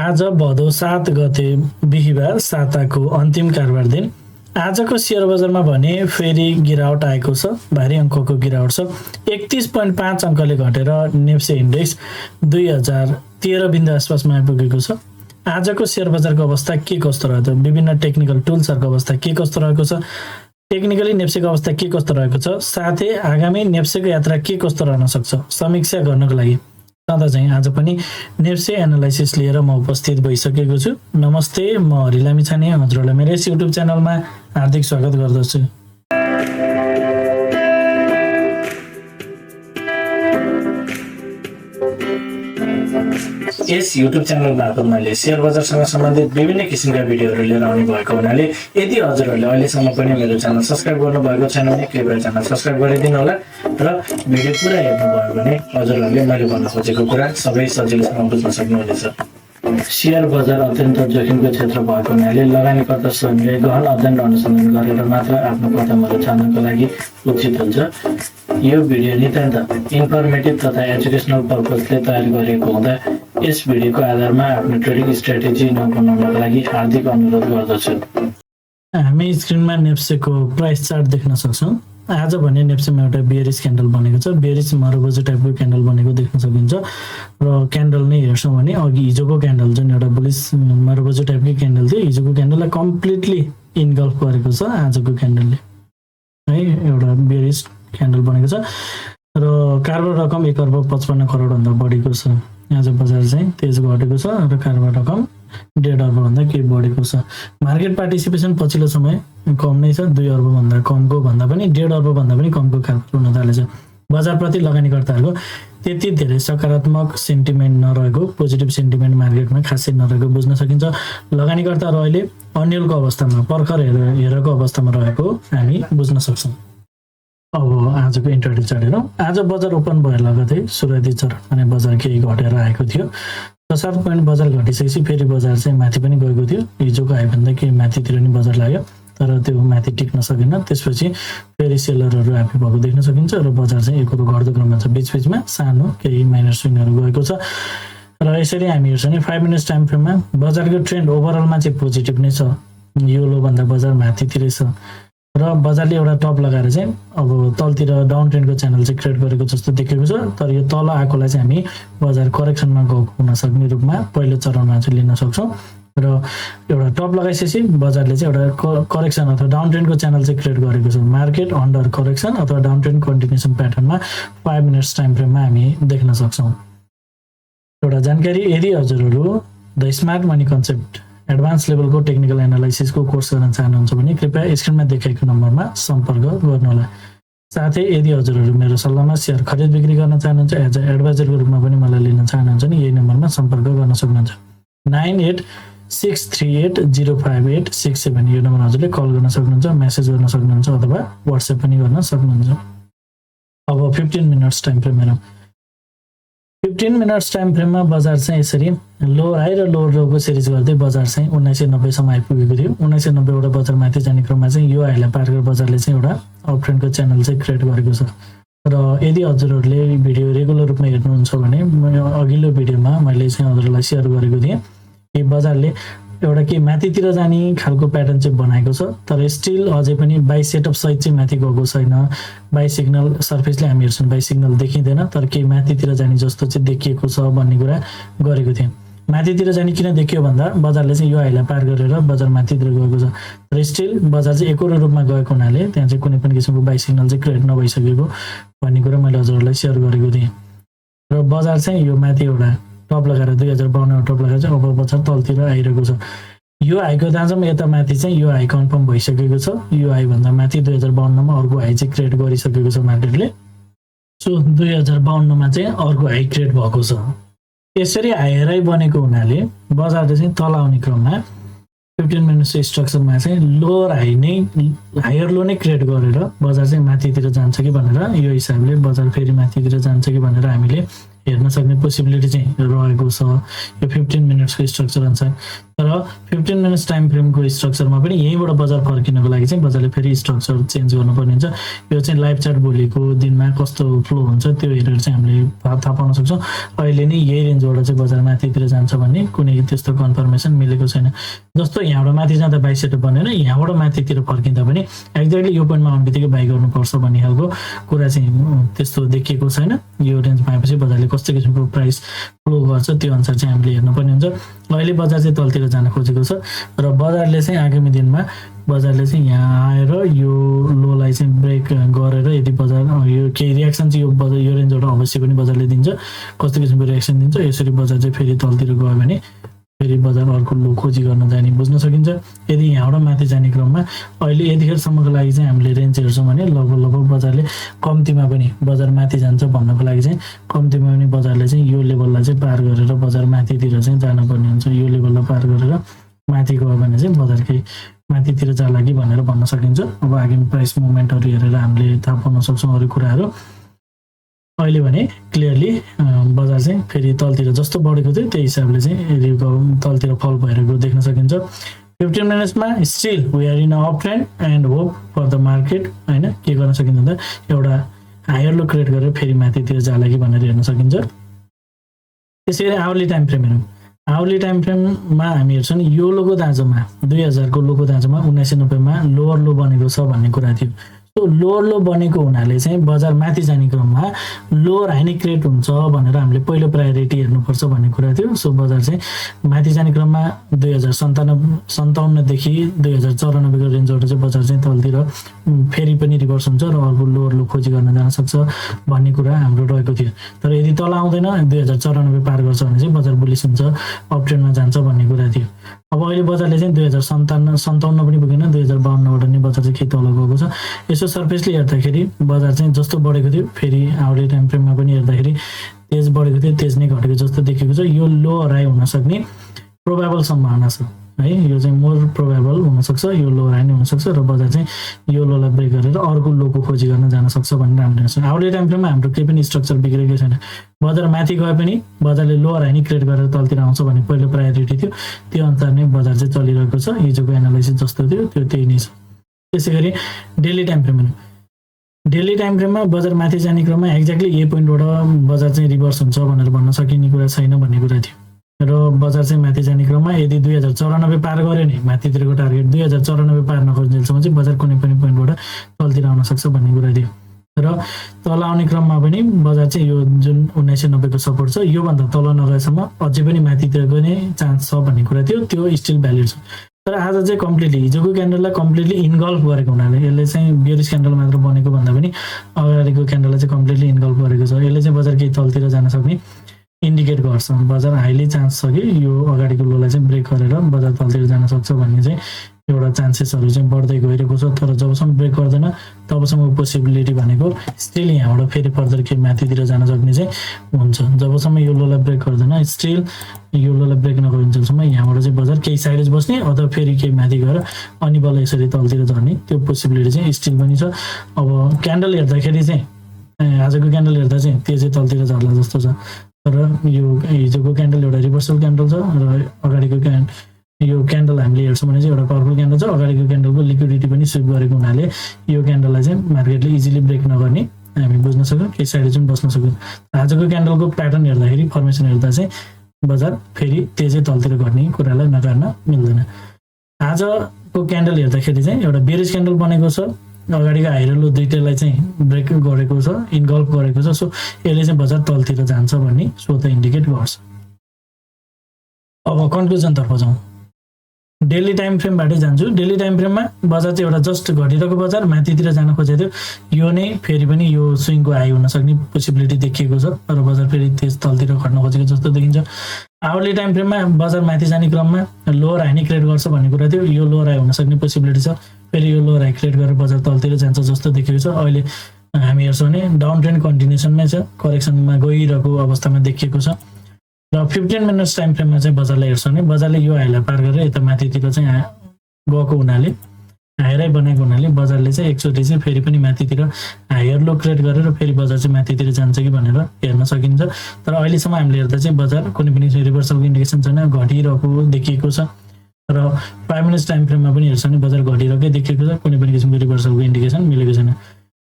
आज भदौ 7 गते बिहीबार साताको अन्तिम कारोबार दिन। आजको शेयर बजारमा भने फेरि गिरावट आएको छ, भारी अङ्कको गिरावट छ। 31.5 अङ्कले घटेर नेप्से इन्डेक्स 2013 बिन्दु आसपासमा आइपुगेको छ। आजको शेयर बजारको अवस्था के कस्तो रहेछ, विभिन्न टेक्निकल टुल्सहरूको अवस्था के कस्तो रहेको छ, टेक्निकली नेप्सेको अवस्था के कस्तो रहेको छ, साथै आगामी नेप्सेको यात्रा के कस्तो रहन सक्छ, समीक्षा गर्नको लागि सदा चाहिँ आज पनि नेप्से एनालाइसिस लिएर म उपस्थित भइसकेको छु। नमस्ते, म लामिछाने हजुरहरूलाई मेरो यस युट्युब च्यानलमा हार्दिक स्वागत गर्दछु। यस युट्युब च्यानल मार्फत मैले शेयर बजारसँग सम्बन्धित विभिन्न किसिमका भिडियोहरू लिएर आउने भएको हुनाले यदि हजुरहरूले अहिलेसम्म पनि मेरो च्यानल सब्स्क्राइब गर्नुभएको छैन भने कृपया च्यानल सब्स्क्राइब गरिदिनु होला र भिडियो पुरा हेर्नुभयो भने हजुरहरूले मैले भन्न खोजेको कुरा सबै सजिलोसँग बुझ्न सक्नुहुनेछ। शेयर बजार अत्यन्त जोखिमको क्षेत्र भएको हुनाले लगानीकर्ता स्वयंले गहन अध्ययन र अनुसन्धान गरेर मात्र आफ्नो कदमहरू चाल्नको लागि उचित हुन्छ। यो भिडियो नितान्त इन्फर्मेटिभ तथा एजुकेसनल पर्पजले तयार गरिएको हुँदा यस भिडियोको आधारमा आफ्नो ट्रेडिङ स्ट्र्याटेजी नबनाउनको लागि हार्दिक अनुरोध गर्दछु। हामी स्क्रिनमा नेप्सेको प्राइस चार्ट देख्न सक्छौँ। आज भने नेप्सेमा एउटा बेयरिश क्यान्डल बनेको छ, बेयरिश मरोबोजो टाइपको क्यान्डल बनेको देख्न सकिन्छ। र क्यान्डल नै हेर्छौँ भने अघि हिजोको क्यान्डल जुन एउटा बुलिस मरोबोजो टाइपकै क्यान्डल थियो, हिजोको क्यान्डललाई कम्प्लिटली इन्गल्फ गरेको छ आजको क्यान्डलले है। एउटा बेयरिश क्यान्डल बनेको छ र कारोबार रकम 1 अर्ब 55 करोडभन्दा बढीको छ। आज बजार चाहिँ तेज घटेको छ र कारोबार रकम 1.5 अर्बभन्दा केही बढेको छ। मार्केट पार्टिसिपेसन पछिल्लो समय कम नै छ, 2 अर्बभन्दा कमको भन्दा पनि 1.5 अर्बभन्दा पनि कमको कारोबार हुन थालेछ। बजारप्रति लगानीकर्ताहरूको त्यति धेरै सकारात्मक सेन्टिमेन्ट नरहेको, पोजिटिभ सेन्टिमेन्ट मार्केटमा खासै नरहेको बुझ्न सकिन्छ। लगानीकर्ताहरू अहिले अन्यलको अवस्थामा, पर्खर हेरेको अवस्थामा रहेको हामी बुझ्न सक्छौँ। अब आजको इन्ट्राडे चार्ट हेरौँ। आज बजार ओपन भएर लगतै सुरुवाती चरणमा नै बजार केही घटेर आएको थियो। 7 पोइन्ट बजार घटिसकेपछि फेरि बजार चाहिँ माथि पनि गएको थियो। हिजोको हाईभन्दा केही माथितिर नि बजार लाग्यो तर त्यो माथि टिक्न सकेन। त्यसपछि फेरि सेलरहरू ह्याप्पी भएको देख्न सकिन्छ र बजार चाहिँ एकरो घट्दो क्रममा छ। बिचबिचमा सानो केही माइनर स्विङहरू गएको छ र यसरी हामी हेर्छौँ भने 5 मिनट्स टाइम फ्रेममा बजारको ट्रेन्ड ओभरअलमा चाहिँ पोजिटिभ नै छ। यो लोभन्दा बजार माथितिरै छ र बजारले एउटा टप लगाएर चाहिँ अब तलतिर डाउन ट्रेन्डको च्यानल चाहिँ क्रिएट गरेको जस्तो देखेको छ। तर यो तल आएकोलाई चाहिँ हामी बजार करेक्सनमा गएको हुन सक्ने रूपमा पहिलो चरणमा चाहिँ लिन सक्छौँ र एउटा टप लगाइसकेपछि बजारले चाहिँ एउटा करेक्सन अथवा डाउन ट्रेन्डको च्यानल चाहिँ क्रिएट गरेको छ। मार्केट अन्डर करेक्सन अथवा डाउन ट्रेन्ड कन्टिन्युसन प्याटर्नमा 5 मिनट्स टाइम फ्रेममा हामी देख्न सक्छौँ। एउटा जानकारी, यदि हजुरहरू the smart money concept advance लेभलको टेक्निकल एनालाइसिसको कोर्स गर्न चाहनुहुन्छ भने कृपया स्क्रिनमा देखाएको नम्बरमा सम्पर्क गर्नुहोला। साथै यदि हजुरहरू मेरो सल्लाहमा सेयर खरिद बिक्री गर्न चाहनुहुन्छ, एज अ एडभाइजरको रूपमा पनि मलाई लिन चाहनुहुन्छ भने यही नम्बरमा सम्पर्क गर्न सक्नुहुन्छ। 9863805867 यो नम्बर हजुरले कल गर्न सक्नुहुन्छ, मेसेज गर्न सक्नुहुन्छ अथवा व्हाट्सएप पनि गर्न सक्नुहुन्छ। अब 15 मिनट्स टाइम फ्रेम हेरौँ। 15 मिनट्स टाइम फ्रेममा बजार चाहिँ यसरी लोवर हाई र लोवर लोको सिरिज गर्दै बजार चाहिँ 1990 सम्म आइपुगेको थियो। 1990 बाट बजार माथि जाने क्रममा चाहिँ यो हाईलाई पार गरेर बजारले चाहिँ एउटा अप ट्रेन्डको च्यानल चाहिँ क्रिएट गरेको छ। र यदि हजुरहरूले भिडियो रेगुलर रूपमा हेर्नुहुन्छ भने अघिल्लो भिडियोमा मैले चाहिँ हजुरहरूलाई सेयर गरेको थिएँ कि बजारले एउटा के माथितिर जाने खालको प्याटर्न चाहिँ बनाएको छ तर स्टिल अझै पनि बाई सेटअप सहित चाहिँ माथि गएको छैन। बाई सिग्नल सर्फेसले हामी हेर्छौँ, बाई सिग्नल देखिँदैन तर केही माथितिर जाने जस्तो चाहिँ देखिएको छ भन्ने कुरा गरेको थिएँ। माथितिर जाने किन देखियो भन्दा बजारले चाहिँ यो हाईलाई पार गरेर बजार माथितिर गएको छ तर स्टिल बजार चाहिँ एकरो रूपमा गएको हुनाले त्यहाँ चाहिँ कुनै पनि किसिमको बाई सिग्नल चाहिँ क्रिएट नभइसकेको भन्ने कुरा मैले हजुरहरूलाई सेयर गरेको थिएँ। र बजार चाहिँ यो माथि एउटा टप लगाएर 2052 टप लगाएर चाहिँ अब बजार तलतिर आइरहेको छ। यो हाईको दाँजोमा यता माथि चाहिँ यो हाई कन्फर्म भइसकेको छ। यो हाई भन्दा माथि 2052 मा अर्को हाई चाहिँ क्रिएट गरिसकेको छ मार्केटले। सो 2052 मा चाहिँ अर्को हाई क्रिएट भएको छ। यसरी हायर हाई बनेको हुनाले बजारले चाहिँ तल आउने क्रममा 15 मिनट्स स्ट्रक्चरमा चाहिँ लोवर हाई नै हायर लो नै क्रिएट गरेर बजार चाहिँ माथितिर जान्छ कि भनेर यो हिसाबले बजार फेरि माथितिर जान्छ कि भनेर हामीले हेर्न सक्ने पोसिबिलिटी चाहिँ रहेको छ यो 15 मिनट्सको स्ट्रक्चर अनुसार। तर 15 मिनट्स टाइम फ्रेमको स्ट्रक्चरमा पनि यहीँबाट बजार फर्किनको लागि चाहिँ बजारले फेरि स्ट्रक्चर चेन्ज गर्नुपर्ने हुन्छ। यो चाहिँ लाइभ चार्ट भोलिको दिनमा कस्तो फ्लो हुन्छ त्यो हेरेर चाहिँ हामीले थाहा पाउन सक्छौँ। अहिले नै यही रेन्जबाट चाहिँ बजार माथितिर जान्छ भन्ने कुनै त्यस्तो कन्फर्मेसन मिलेको छैन। जस्तो यहाँबाट माथि जाँदा बाइ सेटअप बनेर यहाँबाट माथितिर फर्किँदा पनि एक्ज्याक्टली यो पोइन्टमा आउने बित्तिकै बाइ गर्नुपर्छ भन्ने खालको कुरा चाहिँ त्यस्तो देखिएको छैन। यो रेन्जमा आएपछि बजारले कस्तो किसिमको प्राइस फ्लो गर्छ त्यो अनुसार चाहिँ हामीले हेर्नुपर्ने हुन्छ। अहिले बजार चाहिँ तलतिर जान खोजेको छ र बजारले चाहिँ आगामी दिनमा बजारले चाहिँ यहाँ आएर यो लोलाई चाहिँ ब्रेक गरेर यदि बजार यो केही रियाक्सन चाहिँ यो रेन्जबाट अवश्य पनि बजारले दिन्छ। कस्तो किसिमको रियाक्सन दिन्छ यसरी बजार चाहिँ फेरि तलतिर गयो भने फेरि बजार अर्को लो खोजी गर्न जाने बुझ्न सकिन्छ। यदि यहाँबाट माथि जाने क्रममा अहिले यतिखेरसम्मको लागि चाहिँ हामीले रेन्ज हेर्छौँ भने लगभग बजारले कम्तीमा पनि बजार माथि जान्छ भन्नको लागि चाहिँ कम्तीमा पनि बजारले चाहिँ यो लेभललाई चाहिँ पार गरेर बजार माथितिर चाहिँ जानुपर्ने हुन्छ। यो लेभललाई पार गरेर माथि गयो भने चाहिँ बजार केही माथितिर जाला कि भनेर भन्न सकिन्छ। अब आगामी प्राइस मुभमेन्टहरू हेरेर हामीले थाहा पाउन सक्छौँ अरू कुराहरू। अहिले भने क्लियरली बजार चाहिँ फेरि तलतिर जस्तो बढेको थियो त्यही हिसाबले चाहिँ तलतिर फल भइरहेको देख्न सकिन्छ। 15 मिनट्समा still we are in up trend and hope for the market होइन के गर्न सकिन्छ भन्दा एउटा हायर लो क्रिएट गरेर फेरि माथितिर जाला कि भनेर हेर्न सकिन्छ। त्यसै गरी आवरली टाइम फ्रेम हेरौँ। आवरली टाइम फ्रेममा हामी हेर्छौँ यो लोको दाँजोमा 2000 को लोको दाँजोमा 1990 मा लोवर लो बनेको छ भन्ने कुरा थियो। सो लोवर लो बनेको हुनाले चाहिँ बजार माथि जाने क्रममा लोवर हाई नै क्रिएट हुन्छ भनेर हामीले पहिलो प्रायोरिटी हेर्नुपर्छ भन्ने कुरा थियो। सो बजार चाहिँ माथि जाने क्रममा 2057 देखि 2094 को रेन्जबाट चाहिँ बजार चाहिँ तलतिर फेरि पनि रिभर्स हुन्छ र अर्को लोवर लो खोजी गर्न जान सक्छ भन्ने कुरा हाम्रो रहेको थियो। तर यदि तल आउँदैन 2094 पार गर्छ भने चाहिँ बजार बुलिस हुन्छ अप ट्रेन्डमा जान्छ भन्ने कुरा थियो। अब अहिले बजारले चाहिँ 2057 पनि पुगेन 2052बाट नै बजार चाहिँ केही तल गएको छ। यसो सर्फेसली हेर्दाखेरि बजार चाहिँ जस्तो बढेको थियो फेरि आवरली टाइम फ्रेममा पनि हेर्दाखेरि तेज बढेको थियो तेज नै घटेको जस्तो देखेको छ। यो लो हाई हुन सक्ने प्रोबेबल सम्भावना छ है। यो चाहिँ मोर प्रोबेबल हुनसक्छ यो लो हाई नै हुनसक्छ र बजार चाहिँ यो लोलाई ब्रेक गरेर अर्को लोको खोजी गर्न जान सक्छ भनेर हामीले हेर्छौँ। आवरली टाइम फ्रेममा हाम्रो केही पनि स्ट्रक्चर बिग्रेकै छैन। बजार माथि गए पनि बजारले लोअर हाई नै क्रिएट गरेर तलतिर आउँछ भन्ने पहिलो प्रायोरिटी थियो। त्यो अनुसार नै बजार चाहिँ चलिरहेको छ। हिजोको एनालाइसिस जस्तो थियो त्यो त्यही नै छ। त्यसै गरी daily time frame daily time फ्रेममा बजार माथि जाने क्रममा एक्ज्याक्टली यही पोइन्टबाट बजार चाहिँ रिभर्स हुन्छ भनेर भन्न सकिने कुरा छैन भन्ने कुरा थियो र बजार चाहिँ माथि जाने क्रममा यदि 2094 पार गर्यो नि माथितिरको टार्गेट 2094 पार नगर्जेलसम्म चाहिँ बजार कुनै पनि पोइन्टबाट तलतिर आउन सक्छ भन्ने कुरा थियो। र तल आउने क्रममा पनि बजार चाहिँ यो जुन 1990 को सपोर्ट छ योभन्दा तल नगएसम्म अझै पनि माथितिर गउने चान्स छ भन्ने कुरा थियो। त्यो स्टिल भ्यालिड छ। तर आज चाहिँ कम्प्लिटली हिजोको क्यान्डललाई कम्प्लिटली इन्गल्फ गरेको हुनाले यसले चाहिँ बेरिस क्यान्डल मात्र बनेको भन्दा पनि अगाडिको क्यान्डललाई चाहिँ कम्प्लिटली इन्गल्फ गरेको छ। यसले चाहिँ बजार केही तलतिर जान सक्ने इन्डिकेट गर्छ। बजार हाइली चान्स छ कि यो अगाडिको लोलाई चाहिँ ब्रेक गरेर बजार तलतिर जान सक्छ भन्ने चाहिँ एउटा चान्सेसहरू चाहिँ बढ्दै गइरहेको छ। तर जबसम्म ब्रेक गर्दैन तबसम्म पोसिबिलिटी भनेको स्टिल यहाँबाट फेरि फर्दर केही माथितिर जान सक्ने चाहिँ हुन्छ। जबसम्म यो लोलाई ब्रेक गर्दैन स्टिल यो लोलाई ब्रेक नगरिन्जेलसम्म यहाँबाट चाहिँ बजार केही साइडेज बस्ने अथवा फेरि केही माथि गएर अनि बल्ल यसरी तलतिर झर्ने त्यो पोसिबिलिटी चाहिँ स्टिल पनि छ। अब क्यान्डल हेर्दाखेरि चाहिँ आजको क्यान्डल हेर्दा चाहिँ त्यो चाहिँ तलतिर झर्ला जस्तो छ। तर यो हिजोको क्यान्डल एउटा रिभर्सल क्यान्डल छ र अगाडिको यो क्यान्डल हामीले हेर्छौँ भने चाहिँ एउटा पावरफुल क्यान्डल छ। अगाडिको क्यान्डलको लिक्विडिटी पनि स्विप गरेको हुनाले यो क्यान्डललाई चाहिँ मार्केटले इजिली ब्रेक नगर्ने हामी बुझ्न सक्यौँ। केही साइड चाहिँ बस्न सक्यौँ। आजको क्यान्डलको प्याटर्न हेर्दाखेरि फर्मेसन हेर्दा चाहिँ बजार फेरि तेजै तलतिर घट्ने कुरालाई नकार्न मिल्दैन। आजको क्यान्डल हेर्दाखेरि चाहिँ एउटा बेरिस क्यान्डल बनेको छ। अगाडिको हाई र लो दुईटैलाई चाहिँ ब्रेक गरेको छ इन्गल्फ गरेको छ। सो यसले चाहिँ बजार तलतिर जान्छ भन्ने स्वतः इन्डिकेट गर्छ। अब कन्क्लुजनतर्फ जाउँ। डेली टाइम फ्रेमबाटै जान्छु। डेली टाइम फ्रेममा बजार चाहिँ एउटा जस्ट घटिरहेको बजार माथितिर जान खोजेको थियो। यो नै फेरि पनि यो स्विङको हाई हुन सक्ने पोसिबिलिटी देखिएको छ र बजार फेरि तेज तलतिर घट्न खोजेको जस्तो देखिन्छ। आवरली टाइम फ्रेममा बजार माथि जाने क्रममा लोअर हाई नै क्रिएट गर्छ भन्ने कुरा थियो। यो लोअर हाई हुन सक्ने पोसिबिलिटी छ। फेरि यो लोअर हाई क्रिएट गरेर बजार तलतिर जान्छ जस्तो देखिएको छ। अहिले हामी हेर्छौँ भने डाउन ट्रेन्ड कन्टिन्युसनमै छ करेक्सनमा गइरहेको अवस्थामा देखिएको छ। र 15 मिनट्स टाइम फ्रेममा चाहिँ बजारलाई हेर्छौँ भने बजारले यो हाईलाई पार गरेर यता माथितिर चाहिँ गएको हुनाले हायरै बनाएको हुनाले बजारले चाहिँ एकचोटि चाहिँ फेरि पनि माथितिर हायर लो क्रिएट गरेर फेरि बजार चाहिँ माथितिर जान्छ कि भनेर हेर्न सकिन्छ। तर अहिलेसम्म हामीले हेर्दा चाहिँ बजार कुनै पनि रिभर्सलको इन्डिकेसन छैन, घटिरहेको देखिएको छ र 5 मिनट्स टाइम फ्रेममा पनि हेर्छ भने बजार घटिरहेकै देखिएको छ, कुनै पनि किसिमको रिभर्सलको इन्डिकेसन मिलेको छैन।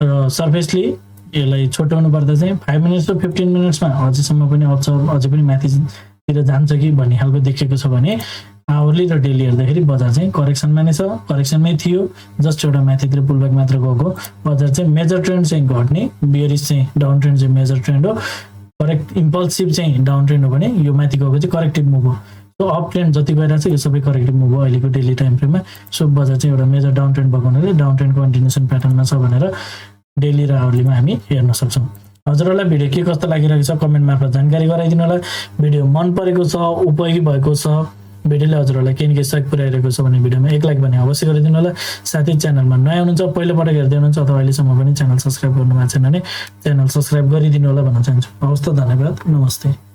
र सर्फेसली यसलाई छोटाउनु पर्दा चाहिँ 5 मिनट्स र 15 मिनट्समा अझैसम्म पनि अझै पनि माथितिर जान्छ कि भन्ने खालको देखिएको छ भने आवरली र डेली हेर्दाखेरि बजार चाहिँ करेक्सनमा नै छ, करेक्सनमै थियो, जस्ट एउटा माथितिर पुलब्याक मात्र गएको। बजार चाहिँ मेजर ट्रेन्ड चाहिँ घट्ने, बियरिश चाहिँ डाउन ट्रेन्ड चाहिँ मेजर ट्रेन्ड हो, करेक्ट इम्पल्सिभ चाहिँ डाउन ट्रेन्ड हो भने यो माथि गएको चाहिँ करेक्टिभ मुभ हो। सो अप ट्रेन्ड जति गइरहेको छ यो सबै करेक्टिभ मुभ हो अहिलेको डेली टाइम फ्रेममा। सो बजार चाहिँ एउटा मेजर डाउन ट्रेन्ड भएको हुनाले डाउन ट्रेन्ड कन्टिन्युसन प्याटर्नमा छ भनेर डेली र आवरलीमा हामी हेर्न सक्छौँ। हजुरहरूलाई भिडियो के कस्तो लागिरहेको छ कमेन्ट मार्फत जानकारी गराइदिनु होला। भिडियो मन परेको छ, उपयोगी भएको छ, भिडियोले हजुरहरूलाई केही न केही सहयोग पुर्याइरहेको छ भने भिडियोमा एक लाइक भने अवश्य गरिदिनु होला। साथै च्यानलमा नयाँ हुनुहुन्छ, पहिलोपटक हेर्दै हुनुहुन्छ अथवा अहिलेसम्म पनि च्यानल सब्सक्राइब गर्नुभएको छैन भने च्यानल सब्सक्राइब गरिदिनु होला भन्न चाहन्छु। हवस् त, धन्यवाद, नमस्ते।